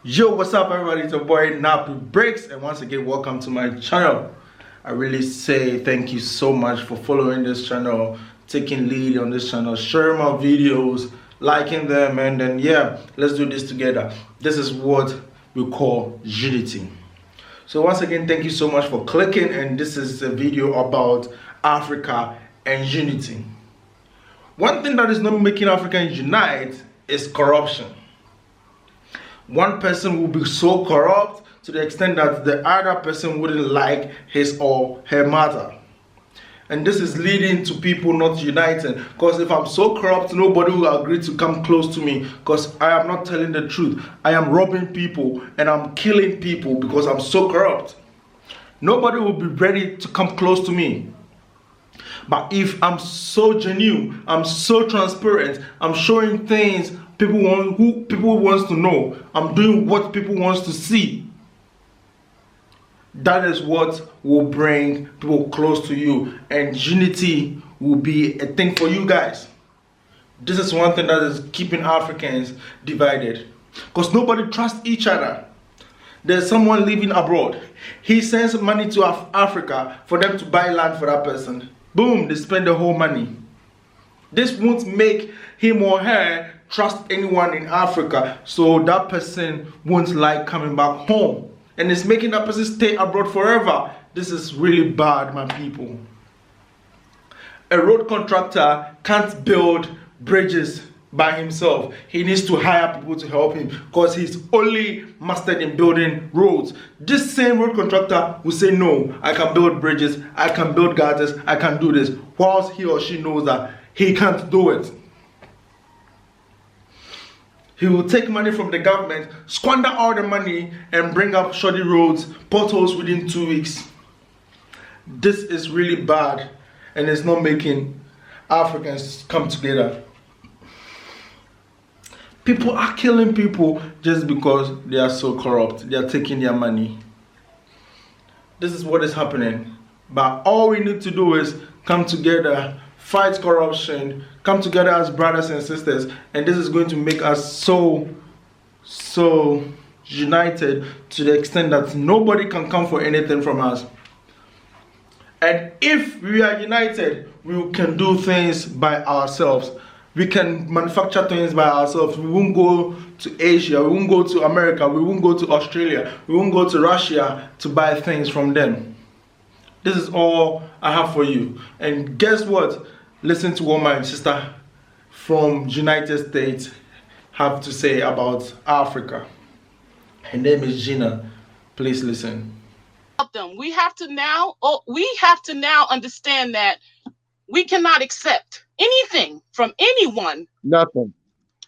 Yo, what's up everybody? It's your boy nappiebriggs, and once again welcome to my channel. I really say thank you so much for following this channel, taking lead on this channel, sharing my videos, liking them, and then yeah, let's do this together. This is what we call unity. So once again, thank you so much for clicking, and this is a video about Africa and unity. One thing that is not making Africans unite is corruption. One person will be so corrupt to the extent that the other person wouldn't like his or her matter. And this is leading to people not uniting. Because if I'm so corrupt, nobody will agree to come close to me. Because I am not telling the truth. I am robbing people and I'm killing people because I'm so corrupt. Nobody will be ready to come close to me. But if I'm so genuine, I'm so transparent, I'm showing things people wants to know, I'm doing what people wants to see, that is what will bring people close to you, and unity will be a thing for you guys. This is one thing that is keeping Africans divided, because nobody trusts each other. There's someone living abroad, he sends money to Africa for them to buy land for that person. Boom, they spend the whole money. This won't make him or her trust anyone in Africa, so that person won't like coming back home, and it's making that person stay abroad forever. This is really bad, my people. A road contractor can't build bridges by himself. He needs to hire people to help him because he's only mastered in building roads. This same road contractor will say, no, I can build bridges, I can build gutters, I can do this, whilst he or she knows that he can't do it. He will take money from the government, squander all the money, and bring up shoddy roads, potholes within 2 weeks. This is really bad, and it's not making Africans come together. People are killing people just because they are so corrupt. They are taking their money. This is what is happening. But all we need to do is come together, fight corruption, come together as brothers and sisters, and this is going to make us so united to the extent that nobody can come for anything from us. And if we are united, we can do things by ourselves. We can manufacture things by ourselves. We won't go to Asia, we won't go to America, we won't go to Australia, we won't go to Russia to buy things from them. This is all I have for you. And guess what? Listen to what my sister from United States have to say about Africa. Her name is Gina. Please listen. We have to now understand that we cannot accept anything from anyone. Nothing.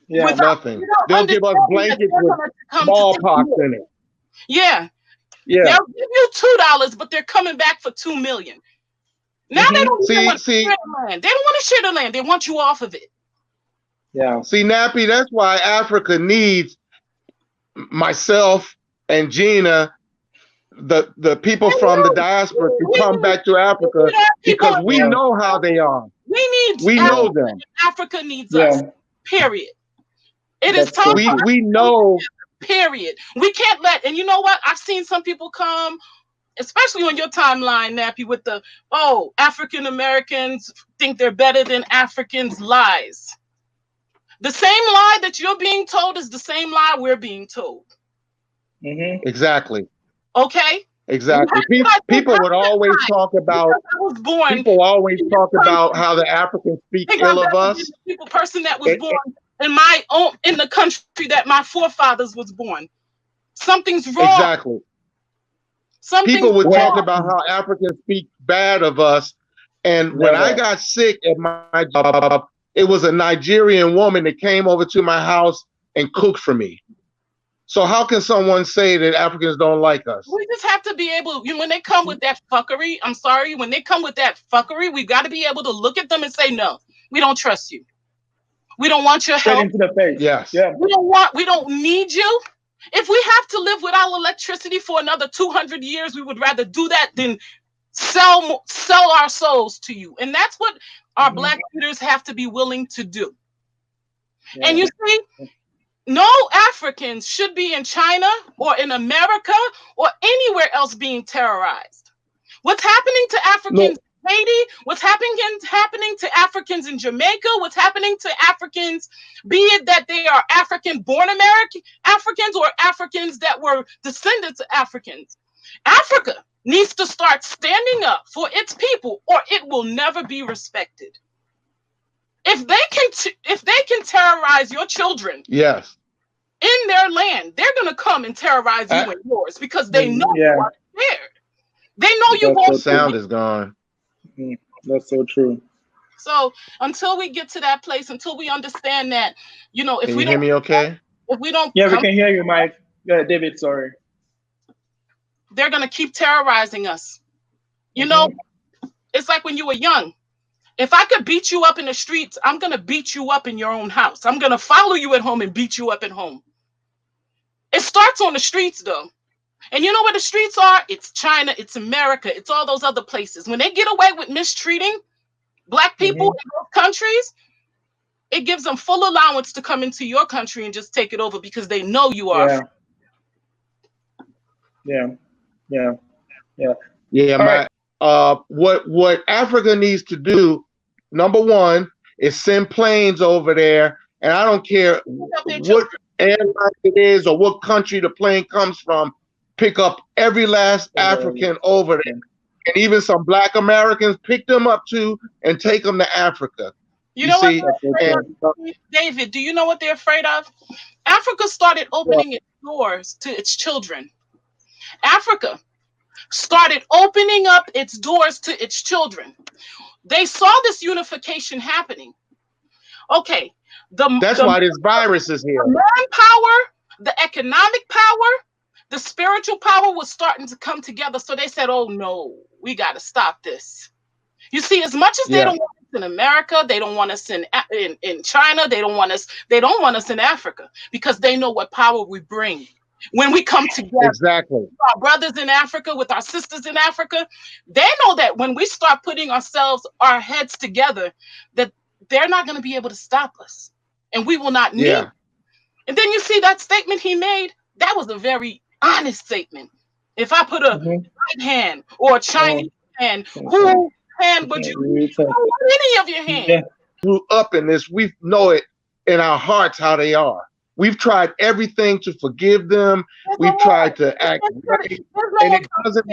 Yeah, nothing. They'll give us blankets with smallpox in it. Yeah. Yeah. They'll give you $2, but they're coming back for $2 million. Now they don't want to share the land. They don't want to share the land. They want you off of it. Yeah. See, Nappie, that's why Africa needs myself and Gina, the people from the diaspora, to come back to Africa, because we know how they are. We know them. Africa needs us. Period. It is time. We know. Period. We can't let. And you know what? I've seen some people come, especially on your timeline, Nappie, with the, oh, African Americans think they're better than Africans lies. The same lie that you're being told is the same lie we're being told. Exactly. Okay? Exactly. People would always talk about, people always talk about how the Africans speak ill of us. Person that was born in the country that my forefathers was born. Something's wrong. Exactly. People would talk about how Africans speak bad of us. And when I got sick at my job, it was a Nigerian woman that came over to my house and cooked for me. So how can someone say that Africans don't like us? We just have to be able, when they come with that fuckery, I'm sorry, when they come with that fuckery, we got to be able to look at them and say, no, we don't trust you. We don't want your help. Into the face. Yes. Yeah. We don't need you. If we have to live without electricity for another 200 years, we would rather do that than sell our souls to you. And that's what our Black leaders have to be willing to do. And you see, no Africans should be in China or in America or anywhere else being terrorized. What's happening to Africans in Haiti? What's happening to Africans in Jamaica? What's happening to Africans, be it that they are African-born American Africans or Africans that were descendants of Africans? Africa needs to start standing up for its people, or it will never be respected. If they can terrorize your children, yes, in their land, they're gonna come and terrorize you and yours because they know you are scared. They know you won't. The sound is gone. That's so true. So until we get to that place, until we understand that, you know, if Can we you don't, hear me okay? if we don't, Yeah, we can hear you, Mike. Yeah, David, sorry. They're gonna keep terrorizing us. You know, it's like when you were young. If I could beat you up in the streets, I'm gonna beat you up in your own house. I'm gonna follow you at home and beat you up at home. It starts on the streets, though. And you know where the streets are? It's China, it's America, it's all those other places. When they get away with mistreating Black people in those countries, it gives them full allowance to come into your country and just take it over because they know you are. What Africa needs to do, number one, is send planes over there, and I don't care what airline it is or what country the plane comes from, pick up every last African over there. And even some Black Americans, pick them up too and take them to Africa. You know see? What, David, do you know what they're afraid of? Africa started opening its doors to its children. Africa started opening up its doors to its children. They saw this unification happening. Okay. That's why this virus is here. The manpower, the economic power, the spiritual power was starting to come together. So they said, oh no, we got to stop this. You see, as much as they don't want us in America, they don't want us in China, they don't want us in Africa, because they know what power we bring when we come together. Exactly. Our brothers in Africa, with our sisters in Africa, they know that when we start putting our heads together, that they're not going to be able to stop us, and we will not need. And then you see that statement he made, that was a very honest statement. If I put a right hand or a Chinese hand, who hand would you use? Any of your hands. Grew up in this, we know it in our hearts how they are. We've tried everything to forgive them. We've tried to act right, and it doesn't.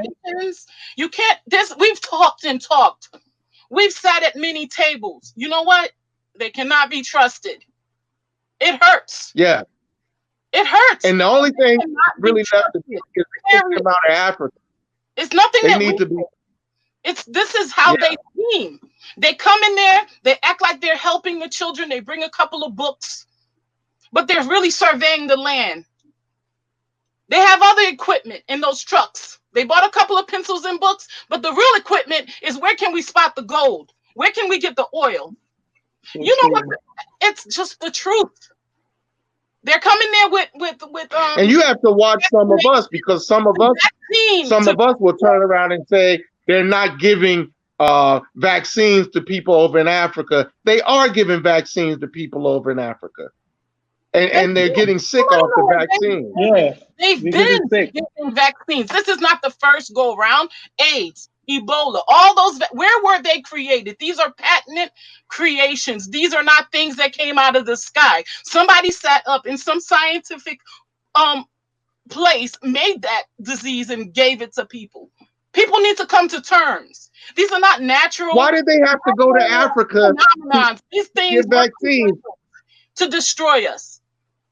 You can't. We've talked and talked. We've sat at many tables. You know what? They cannot be trusted. It hurts. Yeah. It hurts. And the only thing really left to do is to come out of Africa. It's nothing they that need to be. This is how they seem. They come in there, they act like they're helping the children. They bring a couple of books, but they're really surveying the land. They have other equipment in those trucks. They bought a couple of pencils and books, but the real equipment is, where can we spot the gold? Where can we get the oil? You know what? It's just the truth. They're coming there with and you have to watch some of us, because some of us will turn around and say they're not giving vaccines to people over in Africa. They are giving vaccines to people over in Africa, and they're getting sick off the vaccine. They've been getting vaccines. This is not the first go around. AIDS, Ebola, all those, where were they created? These are patented creations. These are not things that came out of the sky. Somebody sat up in some scientific place, made that disease and gave it to people. People need to come to terms. These are not natural. Why did they have to go to Africa? These things get vaccines to destroy us.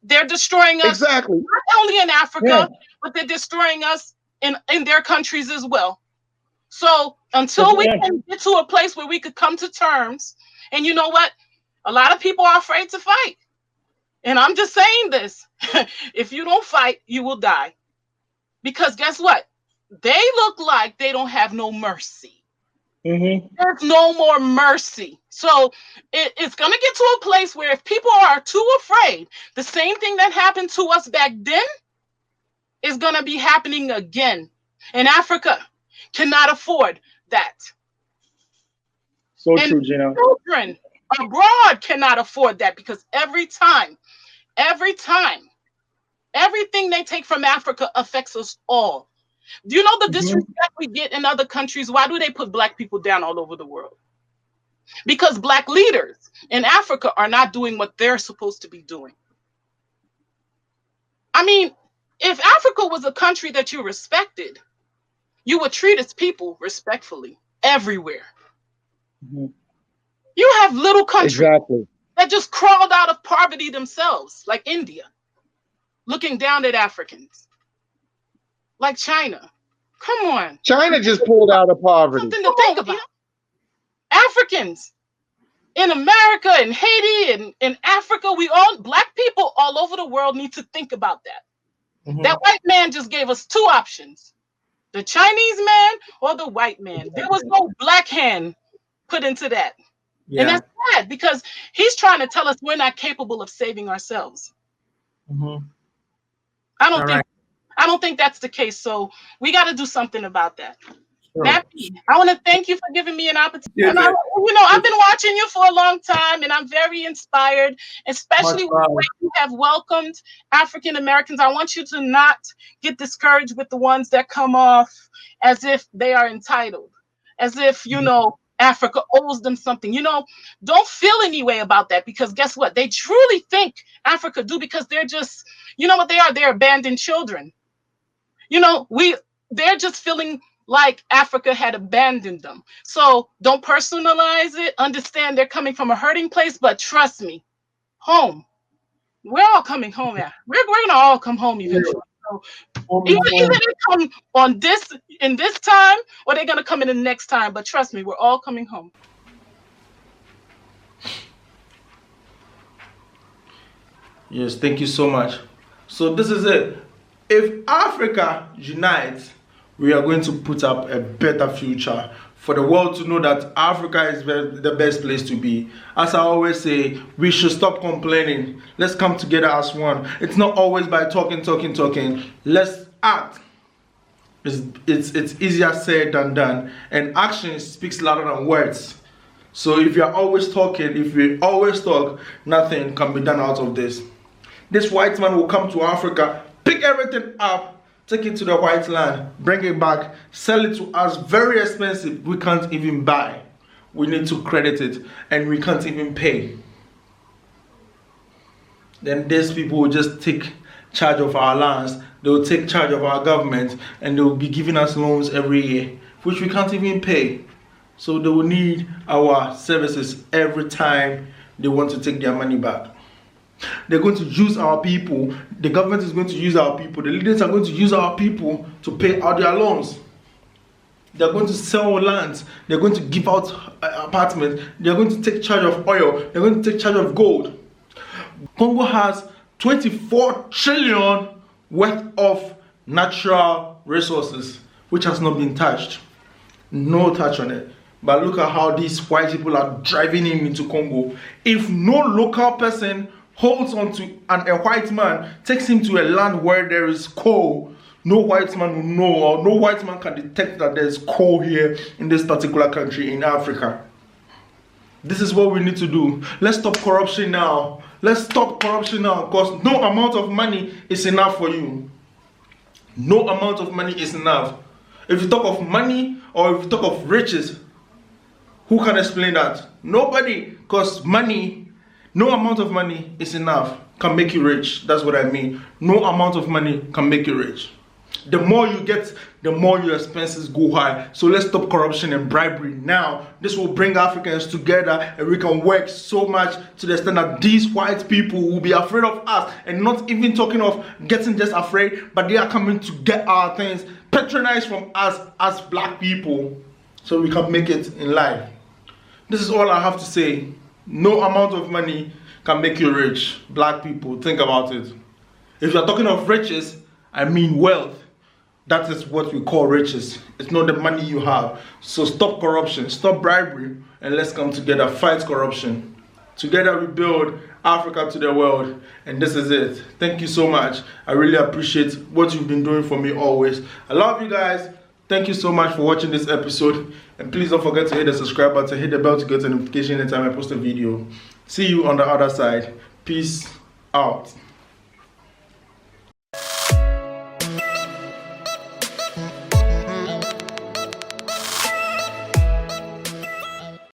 They're destroying us not only in Africa, but they're destroying us in their countries as well. So until we can get to a place where we could come to terms, and you know what? A lot of people are afraid to fight. And I'm just saying this. If you don't fight, you will die. Because guess what? They look like they don't have no mercy. There's no more mercy. So it's going to get to a place where if people are too afraid, the same thing that happened to us back then is going to be happening again. And Africa cannot afford that. So true, Gina. Children abroad cannot afford that, because every time every time. Everything they take from Africa affects us all. Do you know the disrespect we get in other countries? Why do they put Black people down all over the world? Because Black leaders in Africa are not doing what they're supposed to be doing. I mean, if Africa was a country that you respected, you would treat its people respectfully everywhere. You have little countries that just crawled out of poverty themselves, like India, looking down at Africans, like China. Come on. China just pulled out of poverty. Something to think about. Africans in America and Haiti and in Africa, Black people all over the world need to think about that. That white man just gave us two options: the Chinese man or the white man. There was no Black hand put into that. And that's sad, because he's trying to tell us we're not capable of saving ourselves. I don't think that's the case. So we got to do something about that. Nappie, I want to thank you for giving me an opportunity. And I've been watching you for a long time, and I'm very inspired, especially with the way you have welcomed African Americans. I want you to not get discouraged with the ones that come off as if they are entitled, as if, Africa owes them something. Don't feel any way about that, because guess what? They truly think Africa do, because they're just, what they are? They're abandoned children. They're just feeling like Africa had abandoned them. So don't personalize it. Understand they're coming from a hurting place, but trust me, home. We're all coming home. We're gonna all come home eventually. So either they come in this time, or they're gonna come in the next time. But trust me, we're all coming home. Yes, thank you so much. So this is it. If Africa unites, we are going to put up a better future for the world to know that Africa is the best place to be. As I always say, we should stop complaining. Let's come together as one. It's not always by talking. Let's act. It's easier said than done, and action speaks louder than words. So if you're always talking, if we always talk, nothing can be done out of this. This white man will come to Africa, pick everything up, take it to the white land, bring it back, sell it to us very expensive. We can't even buy. We need to credit it, and we can't even pay. Then these people will just take charge of our lands. They will take charge of our government, and they will be giving us loans every year, which we can't even pay. So they will need our services every time they want to take their money back. They're going to use our people. The government is going to use our people. The leaders are going to use our people to pay out their loans. They're going to sell lands. They're going to give out apartments. They're going to take charge of oil. They're going to take charge of gold. Congo has 24 trillion worth of natural resources, which has not been touched. No touch on it. But look at how these white people are driving him into Congo. If no local person holds on to a white man, takes him to a land where there is coal, no white man will know, or no white man can detect that there's coal here in this particular country in Africa. This is what we need to do. Let's stop corruption now. Let's stop corruption now, because no amount of money is enough for you. No amount of money is enough. If you talk of money, or if you talk of riches, who can explain that? Nobody, because money, no amount of money is enough, can make you rich. That's what I mean. No amount of money can make you rich. The more you get, the more your expenses go high. So let's stop corruption and bribery now. This will bring Africans together, and we can work so much to the extent that these white people will be afraid of us, and not even talking of getting just afraid, but they are coming to get our things, patronized from us as black people, so we can make it in life. This is all I have to say. No amount of money can make you rich. Black people, think about it. If you're talking of riches, I mean wealth. That is what we call riches. It's not the money you have. So stop corruption, stop bribery, and let's come together, fight corruption. Together we build Africa to the world, and this is it. Thank you so much. I really appreciate what you've been doing for me always. I love you guys. Thank you so much for watching this episode, and please don't forget to hit the subscribe button, hit the bell to get a notification anytime I post a video. See you on the other side. Peace Out.